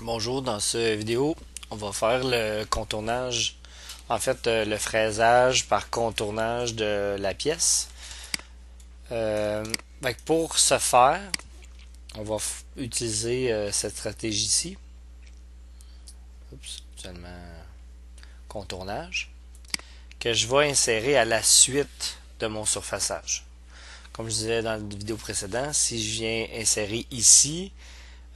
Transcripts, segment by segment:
Bonjour, dans cette vidéo, on va faire le contournage, le fraisage par contournage de la pièce. Euh, pour ce faire, on va utiliser cette stratégie-ci. Oups, seulement contournage, que je vais insérer à la suite de mon surfaçage. Comme je disais dans la vidéo précédente, si je viens insérer ici,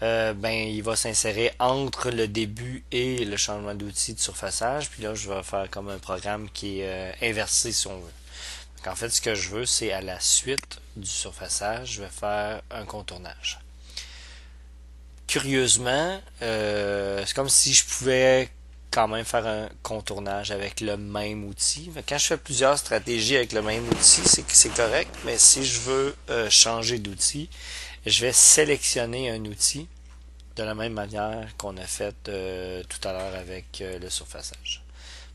il va s'insérer entre le début et le changement d'outil de surfaçage. Puis là, je vais faire comme un programme qui est inversé si on veut. Donc, en fait, ce que je veux, c'est à la suite du surfaçage, je vais faire un contournage. Curieusement, c'est comme si je pouvais quand même faire un contournage avec le même outil. Quand je fais plusieurs stratégies avec le même outil, c'est correct, mais si je veux changer d'outil, je vais sélectionner un outil de la même manière qu'on a fait tout à l'heure avec le surfaçage.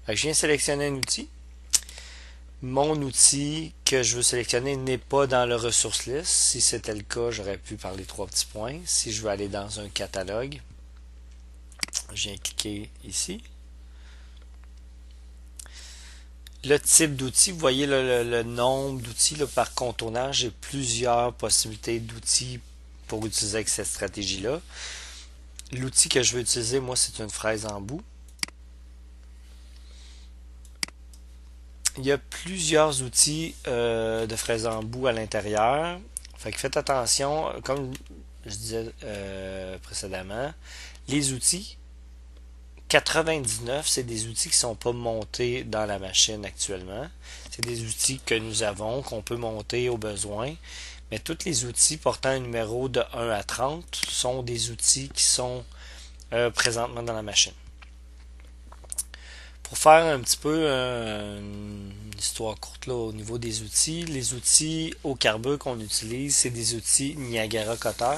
Fait que je viens sélectionner un outil. Mon outil que je veux sélectionner n'est pas dans le ressources list. Si c'était le cas, j'aurais pu parler trois petits points. Si je veux aller dans un catalogue, je viens cliquer ici. Le type d'outil, vous voyez le nombre d'outils par contournage. J'ai plusieurs possibilités d'outils pour utiliser avec cette stratégie-là. L'outil que je veux utiliser, moi, c'est une fraise en bout. Il y a plusieurs outils de fraises en bout à l'intérieur. Fait que faites attention, comme je disais précédemment, les outils, 99, c'est des outils qui ne sont pas montés dans la machine actuellement. C'est des outils que nous avons, qu'on peut monter au besoin. Mais tous les outils portant un numéro de 1 à 30 sont des outils qui sont présentement dans la machine. Pour faire un petit peu une histoire courte là, au niveau des outils, les outils au carbure qu'on utilise, c'est des outils Niagara Cutter.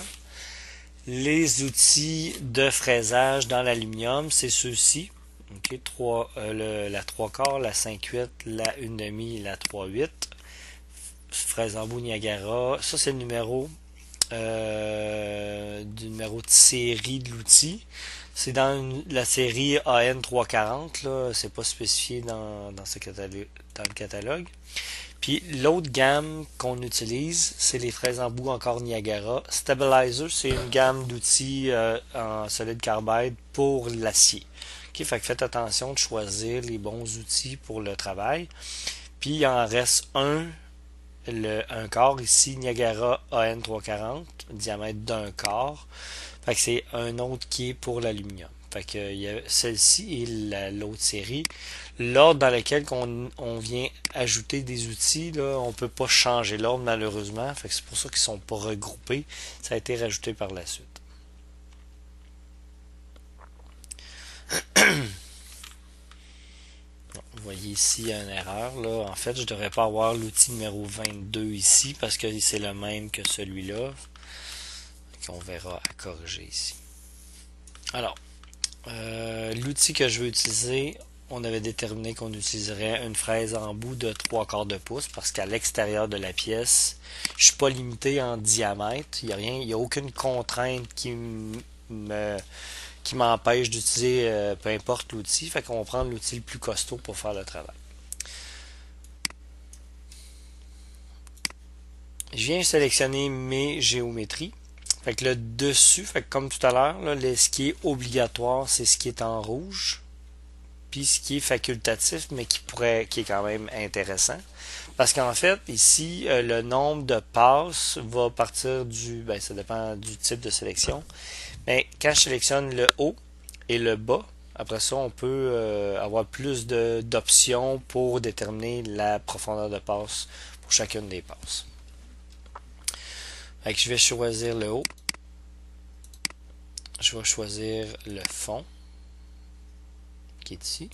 Les outils de fraisage dans l'aluminium, c'est ceux-ci. Okay, la 3 quarts, la 5/8, la 1/2, la 3/8. Fraise en bout Niagara. Ça, c'est le numéro du numéro de série de l'outil. C'est dans la série AN 340, là, c'est pas spécifié dans le catalogue. Puis l'autre gamme qu'on utilise, c'est les fraises en bout encore Niagara. Stabilizer, c'est une gamme d'outils en solide carbide pour l'acier. Okay, fait que faites attention de choisir les bons outils pour le travail. Puis il en reste un quart ici, Niagara AN 340, diamètre d'un quart. Fait que c'est un autre qui est pour l'aluminium. Fait que il y a celle-ci et l'autre série. L'ordre dans lequel on vient ajouter des outils, là, on peut pas changer l'ordre malheureusement. Fait que c'est pour ça qu'ils sont pas regroupés. Ça a été rajouté par la suite. Vous voyez ici, il y a une erreur. Là. En fait, je devrais pas avoir l'outil numéro 22 ici parce que c'est le même que celui-là. Qu'on verra à corriger ici. Alors, l'outil que je veux utiliser, on avait déterminé qu'on utiliserait une fraise en bout de 3 quarts de pouce parce qu'à l'extérieur de la pièce, je suis pas limité en diamètre. Il y a rien, il y a aucune contrainte qui m'empêche d'utiliser peu importe l'outil. Fait qu'on va prendre l'outil le plus costaud pour faire le travail. Je viens sélectionner mes géométries. Fait que le dessus, fait que comme tout à l'heure, ce qui est obligatoire, c'est ce qui est en rouge. Puis ce qui est facultatif, mais qui est quand même intéressant. Parce qu'en fait, ici, le nombre de passes va partir ça dépend du type de sélection. Mais quand je sélectionne le haut et le bas, après ça, on peut avoir plus d'options pour déterminer la profondeur de passe pour chacune des passes. Fait que je vais choisir le haut. Je vais choisir le fond qui est ici.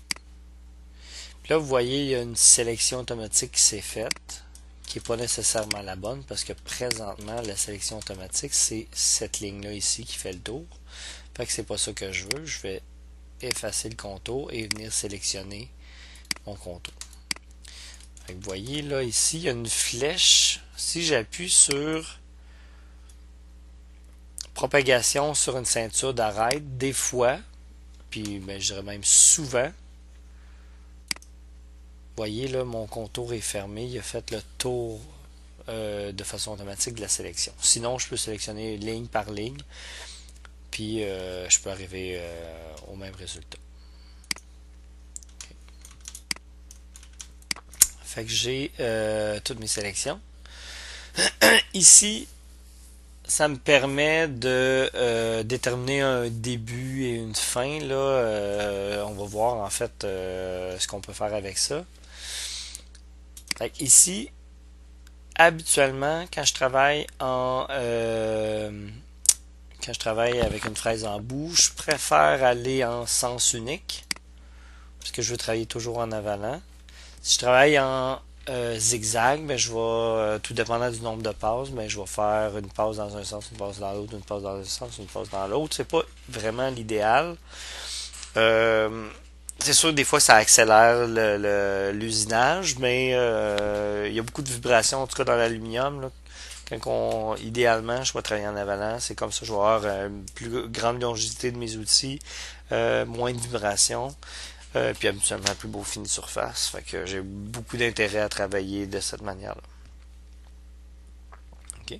Puis là, vous voyez, il y a une sélection automatique qui s'est faite, qui n'est pas nécessairement la bonne, parce que présentement, la sélection automatique, c'est cette ligne-là ici qui fait le tour. Fait que c'est pas ça que je veux. Je vais effacer le contour et venir sélectionner mon contour. Fait que vous voyez, là, ici, il y a une flèche. Si j'appuie sur propagation sur une ceinture d'arête, des fois, puis ben, je dirais même souvent, voyez là, mon contour est fermé, il a fait le tour de façon automatique de la sélection. Sinon, je peux sélectionner ligne par ligne, puis je peux arriver au même résultat. Okay. Fait que j'ai toutes mes sélections. Ici, ça me permet de déterminer un début et une fin. Là, on va voir en fait ce qu'on peut faire avec ça. Fait que ici, habituellement, quand je travaille avec une fraise en bout, je préfère aller en sens unique parce que je veux travailler toujours en avalant. Si je travaille en zigzag, ben, je vais, tout dépendant du nombre de passes, ben, je vais faire une passe dans un sens, une passe dans l'autre, une passe dans un sens, une passe dans l'autre. C'est pas vraiment l'idéal. C'est sûr que des fois ça accélère l'usinage, mais il y a beaucoup de vibrations, en tout cas dans l'aluminium. Idéalement, je vais travailler en avalant, c'est comme ça je vais avoir une plus grande longévité de mes outils, moins de vibrations. Puis habituellement plus beau fini de surface. Fait que j'ai beaucoup d'intérêt à travailler de cette manière-là. OK.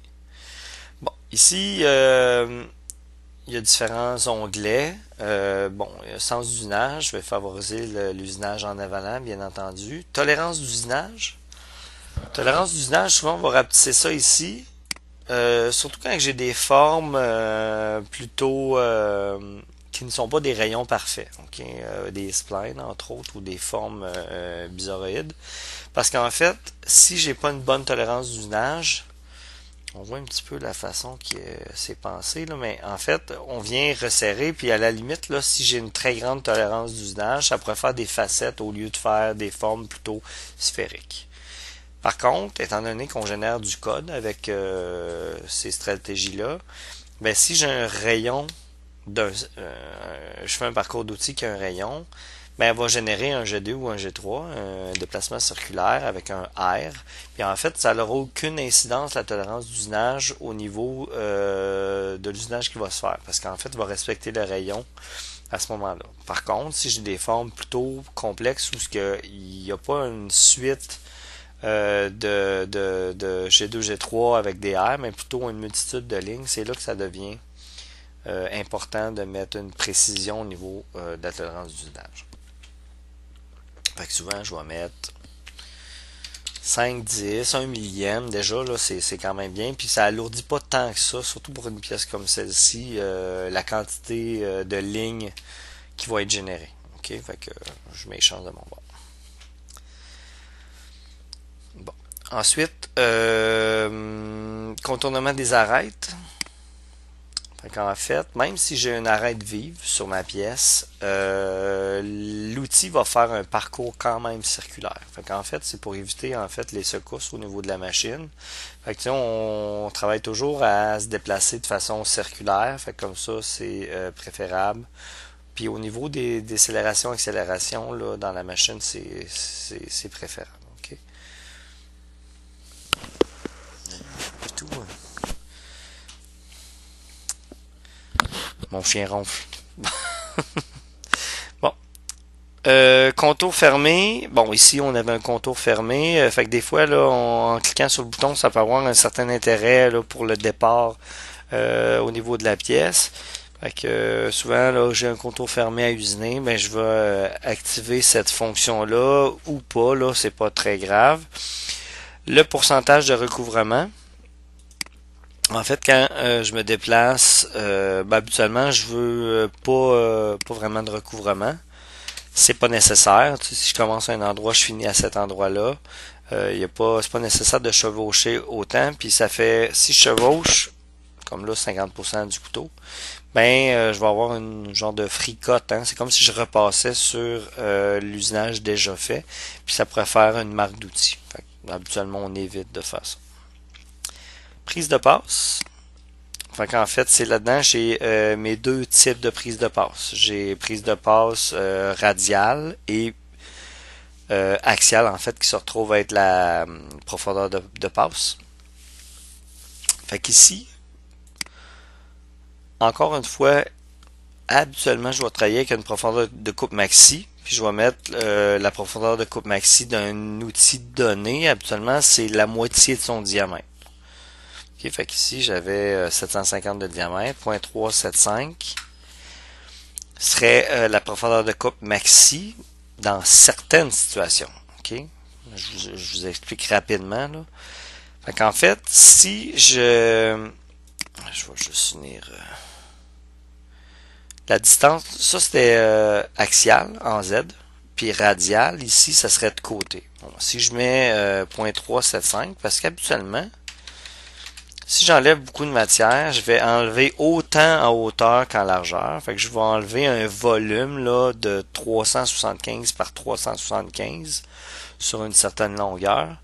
Bon, ici, il y a différents onglets. Bon, sens d'usinage, je vais favoriser l'usinage en avalant, bien entendu. Tolérance d'usinage. Tolérance d'usinage, souvent on va rapetisser ça ici. Surtout quand j'ai des formes plutôt qui ne sont pas des rayons parfaits, okay? Des splines entre autres ou des formes bizarroïdes. Parce qu'en fait, si j'ai pas une bonne tolérance d'usinage, on voit un petit peu la façon qui c'est pensé, là, mais en fait, on vient resserrer, puis à la limite, là, si j'ai une très grande tolérance d'usinage, ça pourrait faire des facettes au lieu de faire des formes plutôt sphériques. Par contre, étant donné qu'on génère du code avec ces stratégies-là, ben si j'ai un rayon je fais un parcours d'outils qui a un rayon, ben elle va générer un G2 ou un G3, un déplacement circulaire avec un R. Puis en fait, ça n'aura aucune incidence la tolérance d'usinage au niveau de l'usinage qui va se faire, parce qu'en fait, il va respecter le rayon à ce moment-là. Par contre, si j'ai des formes plutôt complexes où il n'y a pas une suite de G2, G3 avec des R, mais plutôt une multitude de lignes, c'est là que ça devient important de mettre une précision au niveau de la tolérance d'usinage. Fait que souvent, je vais mettre 5, 10, 1 millième. Déjà, là, c'est quand même bien. Puis ça alourdit pas tant que ça, surtout pour une pièce comme celle-ci, la quantité de lignes qui va être générée. OK? Fait que je mets les chances de mon bord. Bon. Ensuite, contournement des arêtes. En fait, même si j'ai une arête vive sur ma pièce, l'outil va faire un parcours quand même circulaire. En fait, c'est pour éviter en fait les secousses au niveau de la machine. On travaille toujours à se déplacer de façon circulaire. Comme ça, c'est préférable. Puis au niveau des décélérations, accélérations là, dans la machine, c'est préférable. Okay? Tout, mon chien ronfle. Bon. Contour fermé. Bon, ici, on avait un contour fermé. Fait que des fois, là, en cliquant sur le bouton, ça peut avoir un certain intérêt là, pour le départ au niveau de la pièce. Fait que souvent, là, j'ai un contour fermé à usiner, ben, je vais activer cette fonction-là ou pas, là, c'est pas très grave. Le pourcentage de recouvrement. En fait, quand je me déplace, habituellement, je veux pas vraiment de recouvrement. C'est pas nécessaire. Tu sais, si je commence à un endroit, je finis à cet endroit-là. C'est pas nécessaire de chevaucher autant. Puis ça fait, si je chevauche, comme là, 50% du couteau, je vais avoir une genre de fricote. Hein? C'est comme si je repassais sur l'usinage déjà fait. Puis ça pourrait faire une marque d'outil. Habituellement, on évite de faire ça. Prise de passe. En fait, c'est là-dedans, j'ai mes deux types de prise de passe. J'ai prise de passe radiale et axiale, en fait, qui se retrouve à être la profondeur de passe. Fait qu'ici, encore une fois, habituellement, je vais travailler avec une profondeur de coupe maxi. Puis je vais mettre la profondeur de coupe maxi d'un outil donné. Habituellement, c'est la moitié de son diamètre. Ok, fait qu'ici, j'avais 750 de diamètre, 0.375 serait la profondeur de coupe maxi dans certaines situations. Ok, je vous explique rapidement. Là. Fait qu'en fait, si je vais juste unir la distance, ça c'était axial en Z, puis radial, ici, ça serait de côté. Bon, si je mets 0.375, parce qu'habituellement, si j'enlève beaucoup de matière, je vais enlever autant en hauteur qu'en largeur. Fait que je vais enlever un volume là, de 375 par 375 sur une certaine longueur.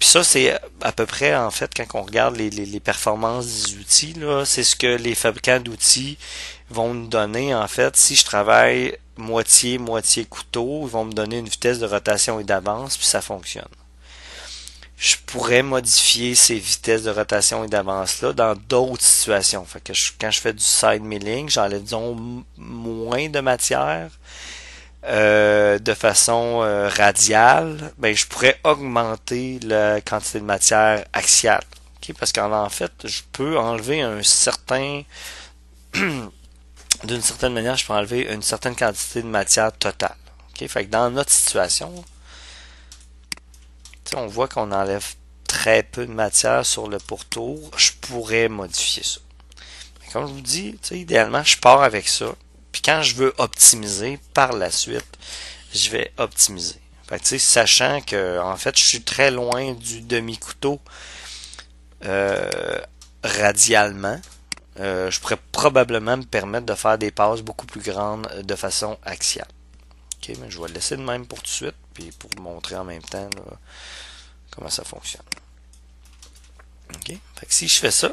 Puis ça, c'est à peu près, en fait, quand on regarde les performances des outils, là, c'est ce que les fabricants d'outils vont nous donner, en fait. Si je travaille moitié couteau, ils vont me donner une vitesse de rotation et d'avance, puis ça fonctionne. Je pourrais modifier ces vitesses de rotation et d'avance-là dans d'autres situations. Fait que quand je fais du side milling, j'enlève, disons, moins de matière de façon radiale, ben, je pourrais augmenter la quantité de matière axiale. Okay? Parce qu'en fait, je peux enlever un certain... d'une certaine manière, je peux enlever une certaine quantité de matière totale. Okay? Fait que dans notre situation, on voit qu'on enlève très peu de matière sur le pourtour. Je pourrais modifier ça. Comme je vous dis, idéalement, je pars avec ça. Puis quand je veux optimiser, par la suite, je vais optimiser. Fait que, sachant que en fait, je suis très loin du demi-couteau radialement, je pourrais probablement me permettre de faire des passes beaucoup plus grandes de façon axiale. Ok, mais je vais le laisser de même pour tout de suite, puis pour vous montrer en même temps là, comment ça fonctionne. Ok, fait que si je fais ça,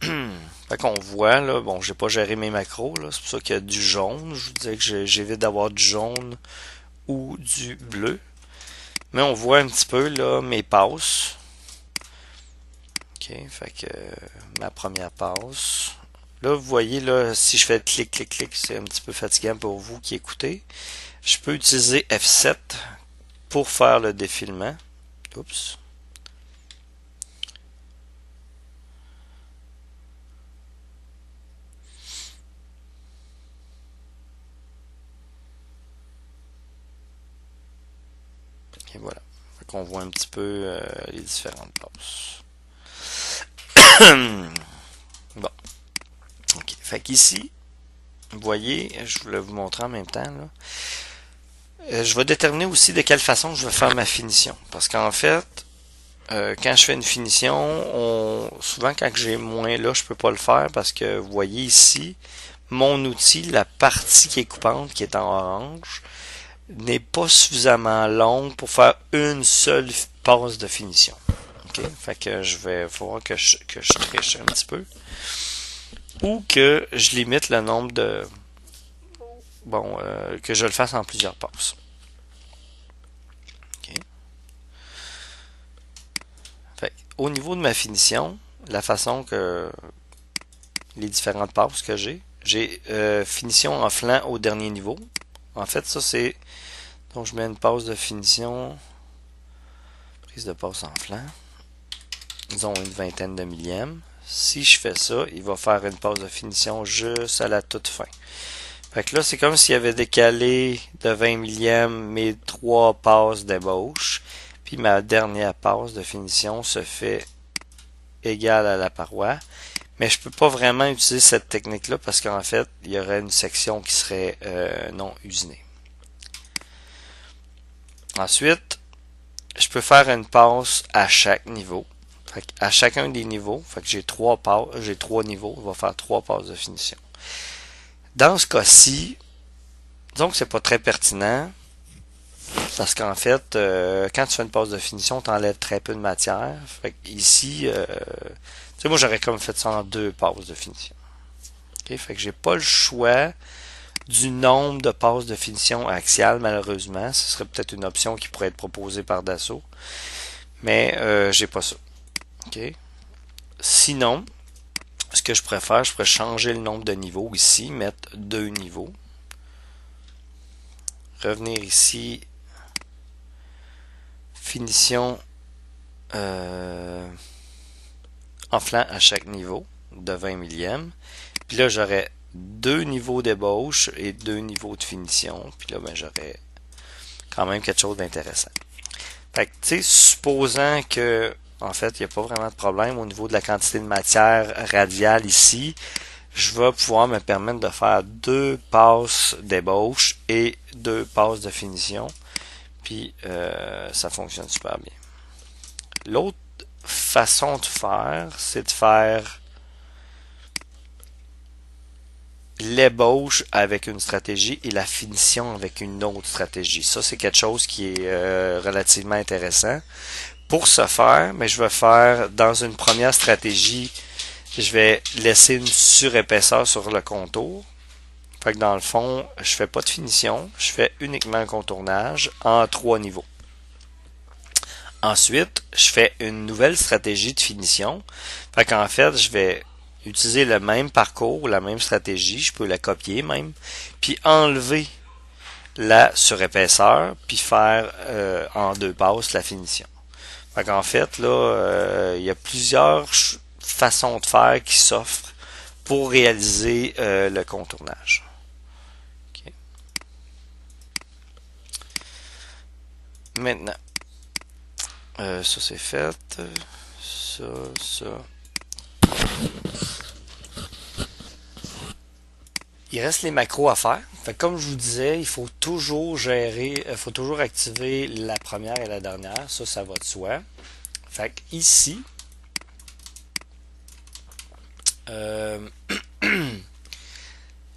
fait qu'on voit là, bon, j'ai pas géré mes macros là, c'est pour ça qu'il y a du jaune. Je vous disais que j'évite d'avoir du jaune ou du bleu, mais on voit un petit peu là mes passes. Ok, fait que ma première passe. Là, vous voyez là, si je fais clic, clic, clic, c'est un petit peu fatigant pour vous qui écoutez. Je peux utiliser F7 pour faire le défilement. Oups. Et voilà. Fait qu'on voit un petit peu les différentes passes. Bon. Ok. Fait qu'ici, vous voyez, je voulais vous montrer en même temps. Là. Je vais déterminer aussi de quelle façon je vais faire ma finition. Parce qu'en fait, quand je fais une finition, souvent quand j'ai moins là, je peux pas le faire parce que vous voyez ici, mon outil, la partie qui est coupante, qui est en orange, n'est pas suffisamment longue pour faire une seule passe de finition. Ok, fait que il va falloir que je triche un petit peu. Ou que je limite le nombre de... Bon, que je le fasse en plusieurs passes. Okay. Fait, au niveau de ma finition, la façon que les différentes passes que j'ai finition en flanc au dernier niveau. En fait, ça c'est... Donc je mets une passe de finition, prise de passe en flanc, disons une vingtaine de millièmes. Si je fais ça, il va faire une passe de finition juste à la toute fin. Fait que là, c'est comme s'il avait décalé de 20 millièmes mes 3 passes d'ébauche. Puis ma dernière passe de finition se fait égale à la paroi. Mais je peux pas vraiment utiliser cette technique-là parce qu'en fait, il y aurait une section qui serait non usinée. Ensuite, je peux faire une passe à chaque niveau. Fait à chacun des niveaux, fait que j'ai 3 niveaux, il va faire 3 passes de finition. Dans ce cas-ci, disons que c'est pas très pertinent, parce qu'en fait, quand tu fais une passe de finition, tu enlèves très peu de matière. Fait que ici, moi j'aurais comme fait ça en 2 passes de finition. Okay? Fait que j'ai pas le choix du nombre de passes de finition axiale, malheureusement. Ce serait peut-être une option qui pourrait être proposée par Dassault. Mais j'ai pas ça. Okay? Sinon, Ce que je pourrais faire, je pourrais changer le nombre de niveaux ici, mettre 2 niveaux. Revenir ici, finition en flanc à chaque niveau de 20 millièmes. Puis là, j'aurais 2 niveaux d'ébauche et 2 niveaux de finition. Puis là, ben, j'aurais quand même quelque chose d'intéressant. Fait que, tu sais, supposant que, en fait, il n'y a pas vraiment de problème au niveau de la quantité de matière radiale ici, je vais pouvoir me permettre de faire 2 passes d'ébauche et 2 passes de finition. Puis, ça fonctionne super bien. L'autre façon de faire, c'est de faire l'ébauche avec une stratégie et la finition avec une autre stratégie. Ça, c'est quelque chose qui est relativement intéressant. Pour ce faire, mais je vais faire dans une première stratégie, je vais laisser une surépaisseur sur le contour. Fait que dans le fond, je fais pas de finition, je fais uniquement un contournage en 3 niveaux. Ensuite, je fais une nouvelle stratégie de finition. Fait qu'en fait, je vais utiliser le même parcours, la même stratégie, je peux la copier même, puis enlever la surépaisseur, puis faire en 2 passes la finition. Fait qu'en fait, là, il y a plusieurs façons de faire qui s'offrent pour réaliser le contournage. Okay. Maintenant, ça c'est fait. Ça. Il reste les macros à faire. Fait que comme je vous disais, il faut toujours gérer, il faut toujours activer la première et la dernière. Ça va de soi. Fait que ici, je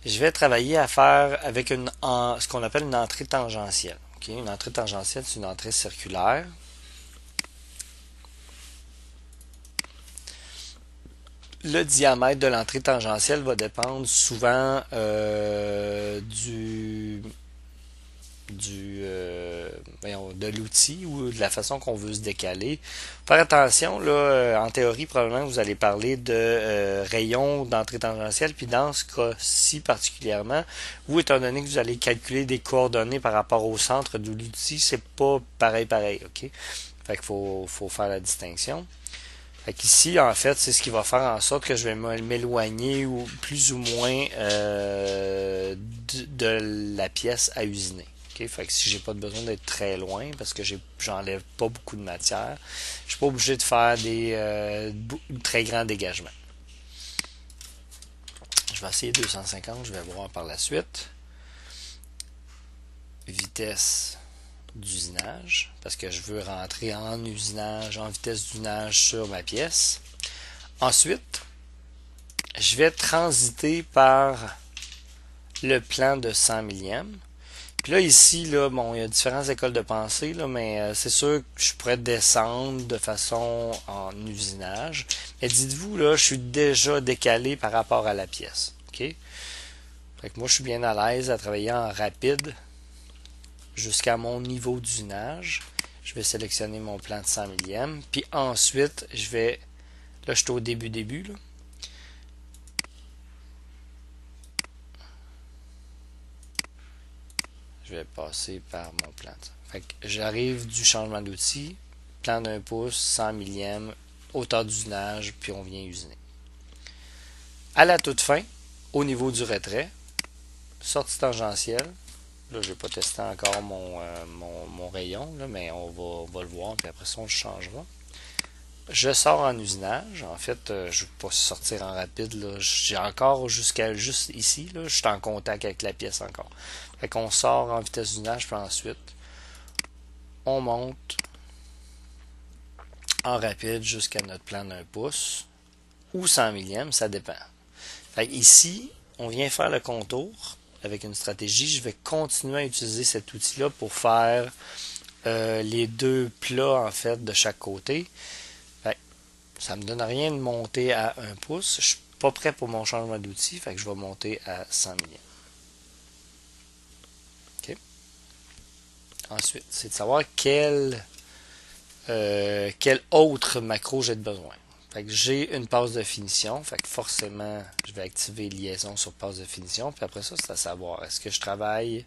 vais travailler à faire avec ce qu'on appelle une entrée tangentielle. Okay? Une entrée tangentielle, c'est une entrée circulaire. Le diamètre de l'entrée tangentielle va dépendre souvent de l'outil ou de la façon qu'on veut se décaler. Faire attention, là, en théorie, probablement vous allez parler de rayons d'entrée tangentielle, puis dans ce cas-ci particulièrement, vous, étant donné que vous allez calculer des coordonnées par rapport au centre de l'outil, c'est pas pareil, ok? Fait qu'il faut faire la distinction. Fait qu'ici, en fait, c'est ce qui va faire en sorte que je vais m'éloigner ou plus ou moins de la pièce à usiner. Okay? Fait que si j'ai pas besoin d'être très loin, parce que j'enlève pas beaucoup de matière, je suis pas obligé de faire des très grands dégagements. Je vais essayer 250, je vais voir par la suite. Vitesse d'usinage, parce que je veux rentrer en usinage, en vitesse d'usinage sur ma pièce. Ensuite, je vais transiter par le plan de 100 millièmes. Puis là, ici, là, bon, il y a différentes écoles de pensée, là, mais c'est sûr que je pourrais descendre de façon en usinage. Mais dites-vous, là, je suis déjà décalé par rapport à la pièce. OK? Fait que moi, je suis bien à l'aise à travailler en rapide jusqu'à mon niveau d'usinage. Je vais sélectionner mon plan de 100 millièmes. Puis ensuite, je vais... Là, je suis au début, là. Je vais passer par mon plan. Fait que j'arrive du changement d'outil, plan d'un pouce, 100 millièmes, hauteur d'usinage, puis on vient usiner. À la toute fin, au niveau du retrait, sortie tangentielle. Là, je n'ai pas testé encore mon rayon, là, mais on va le voir, puis après ça, on le changera. Je sors en usinage. En fait, je ne vais pas sortir en rapide. J'ai encore jusqu'à juste ici. Là, je suis en contact avec la pièce encore. Fait qu'on sort en vitesse d'usinage, puis ensuite, on monte en rapide jusqu'à notre plan d'un pouce ou 100 millièmes, ça dépend. Fait ici, on vient faire le contour avec une stratégie. Je vais continuer à utiliser cet outil-là pour faire les 2 plats en fait de chaque côté. Ça me donne rien de monter à 1 pouce. Je suis pas prêt pour mon changement d'outil, fait que je vais monter à 100 millièmes. Okay. Ensuite, c'est de savoir quel autre macro j'ai besoin. Fait que j'ai une passe de finition. Fait que forcément, je vais activer liaison sur passe de finition. Puis après ça, c'est à savoir, est-ce que je travaille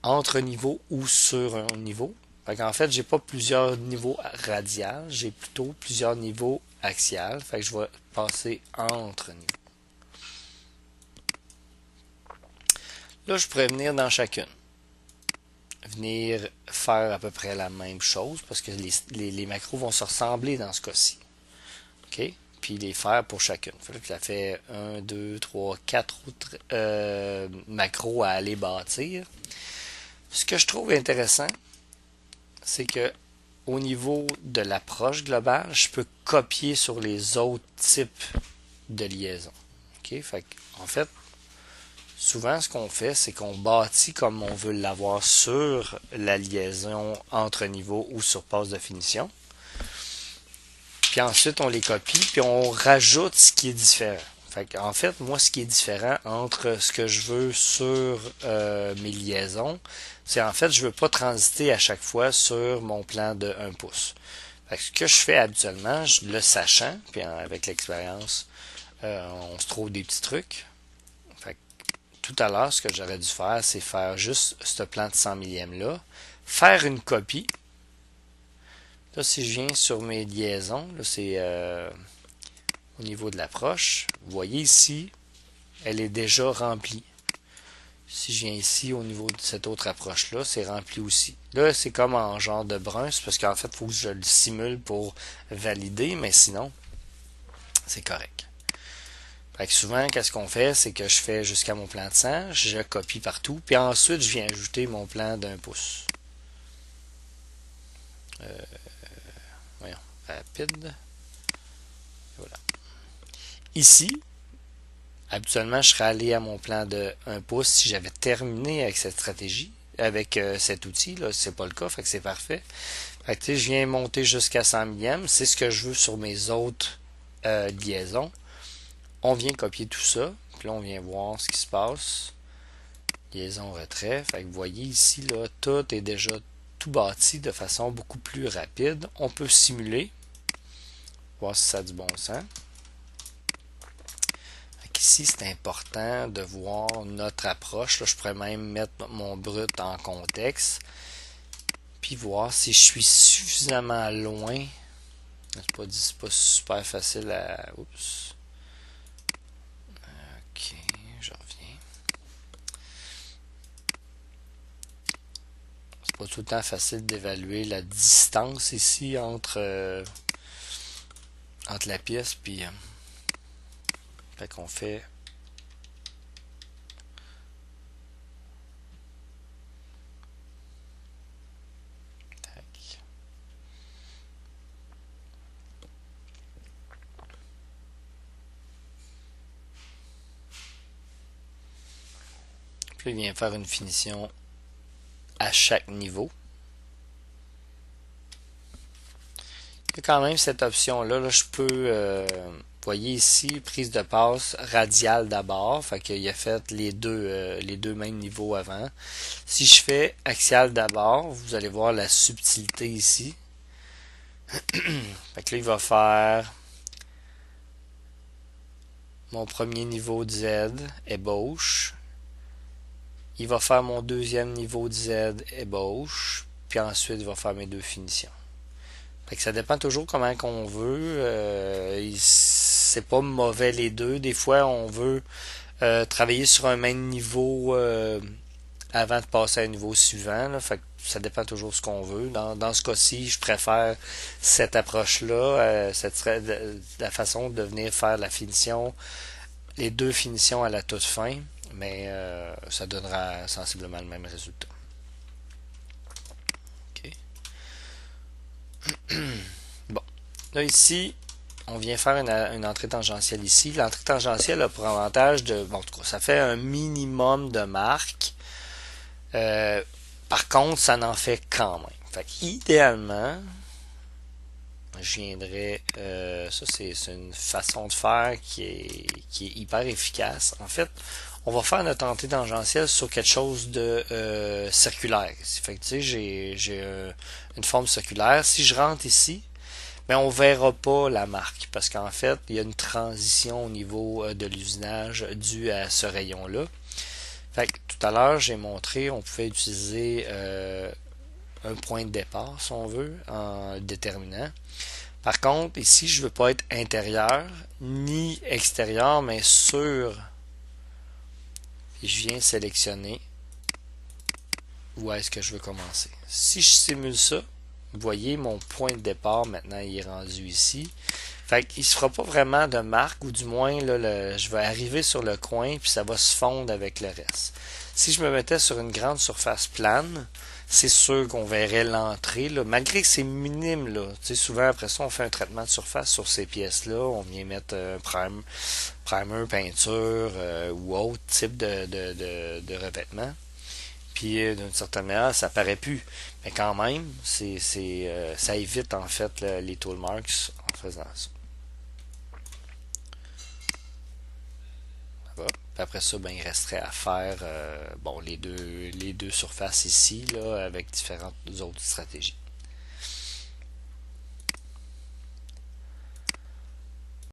entre niveaux ou sur un niveau? Fait qu'en fait, j'ai pas plusieurs niveaux radial, j'ai plutôt plusieurs niveaux axial. Fait que je vais passer entre niveaux. Là, je pourrais venir dans chacune. Venir faire à peu près la même chose parce que les macros vont se ressembler dans ce cas-ci. OK? Puis les faire pour chacune. Fait que ça fait 1, 2, 3, 4 autres macros à aller bâtir. Ce que je trouve intéressant, c'est que au niveau de l'approche globale, je peux copier sur les autres types de liaisons. OK? Fait en fait, souvent, ce qu'on fait, c'est qu'on bâtit comme on veut l'avoir sur la liaison entre niveaux ou sur passe de finition. Puis ensuite, on les copie, puis on rajoute ce qui est différent. En fait, moi, ce qui est différent entre ce que je veux sur mes liaisons, c'est en fait, je ne veux pas transiter à chaque fois sur mon plan de 1 pouce. Ce que je fais habituellement, le sachant, puis avec l'expérience, on se trouve des petits trucs. Tout à l'heure, ce que j'aurais dû faire, c'est faire juste ce plan de 100 millième là, faire une copie. Là, si je viens sur mes liaisons, là, c'est au niveau de l'approche. Vous voyez ici, elle est déjà remplie. Si je viens ici au niveau de cette autre approche-là, c'est rempli aussi. Là, c'est comme en genre de brun, c'est parce qu'en fait, il faut que je le simule pour valider, mais sinon, c'est correct. Fait que souvent, qu'est-ce qu'on fait, c'est que je fais jusqu'à mon plan de 100, je copie partout, puis ensuite, je viens ajouter mon plan d'1 pouce. Voyons, rapide. Voilà. Ici, habituellement, je serais allé à mon plan de 1 pouce si j'avais terminé avec cette stratégie, avec cet outil. Là, c'est pas le cas, fait que c'est parfait. Fait que, je viens monter jusqu'à 100 millième. C'est ce que je veux sur mes autres liaisons. On vient copier tout ça, puis là, on vient voir ce qui se passe. Liaison retrait. Fait que vous voyez ici, là, tout est déjà tout bâti de façon beaucoup plus rapide. On peut simuler, voir si ça a du bon sens. Ici, c'est important de voir notre approche. Là, je pourrais même mettre mon brut en contexte. Puis voir si je suis suffisamment loin. C'est pas super facile à... Oups. Ok, je reviens. C'est pas tout le temps facile d'évaluer la distance ici entre la pièce puis... fait qu'on fait... Puis il vient faire une finition à chaque niveau. Il y a quand même cette option-là. Là, je peux... vous voyez ici, prise de passe radiale d'abord. Fait qu'il a fait les deux mêmes niveaux avant. Si je fais axial d'abord, vous allez voir la subtilité ici. Fait que là, il va faire mon premier niveau de Z, ébauche. Il va faire mon deuxième niveau de Z, ébauche. Puis ensuite, il va faire mes deux finitions. Fait que ça dépend toujours comment qu'on veut. C'est pas mauvais les deux. Des fois, on veut travailler sur un même niveau avant de passer à un niveau suivant. Là. Fait que ça dépend toujours de ce qu'on veut. Dans ce cas-ci, je préfère cette approche-là. Cette serait la façon de venir faire la finition, les deux finitions à la toute fin. Mais ça donnera sensiblement le même résultat. OK. Bon. Là, ici, on vient faire une entrée tangentielle ici. L'entrée tangentielle a pour avantage de... Bon, en tout cas, ça fait un minimum de marques. Par contre, ça n'en fait quand même. Fait idéalement, je viendrais... ça, c'est une façon de faire qui est hyper efficace. En fait, on va faire notre entrée tangentielle sur quelque chose de circulaire. Fait que, tu sais, j'ai une forme circulaire. Si je rentre ici, mais on verra pas la marque parce qu'en fait, il y a une transition au niveau de l'usinage dû à ce rayon-là. Fait que tout à l'heure, j'ai montré, on pouvait utiliser un point de départ, si on veut, en déterminant. Par contre, ici, je veux pas être intérieur ni extérieur, mais sur. Et je viens sélectionner où est-ce que je veux commencer. Si je simule ça, vous voyez, mon point de départ, maintenant, il est rendu ici. Fait qu'il ne se fera pas vraiment de marque, ou du moins, là, je vais arriver sur le coin, puis ça va se fondre avec le reste. Si je me mettais sur une grande surface plane, c'est sûr qu'on verrait l'entrée, là, malgré que c'est minime, là. Tu sais, souvent, après ça, on fait un traitement de surface sur ces pièces-là, on vient mettre un primer, peinture, ou autre type de revêtement. Puis d'une certaine manière, ça paraît plus. Mais quand même, ça évite en fait les tool marks en faisant ça. Puis après ça, ben, il resterait à faire bon, les deux surfaces ici là, avec différentes autres stratégies.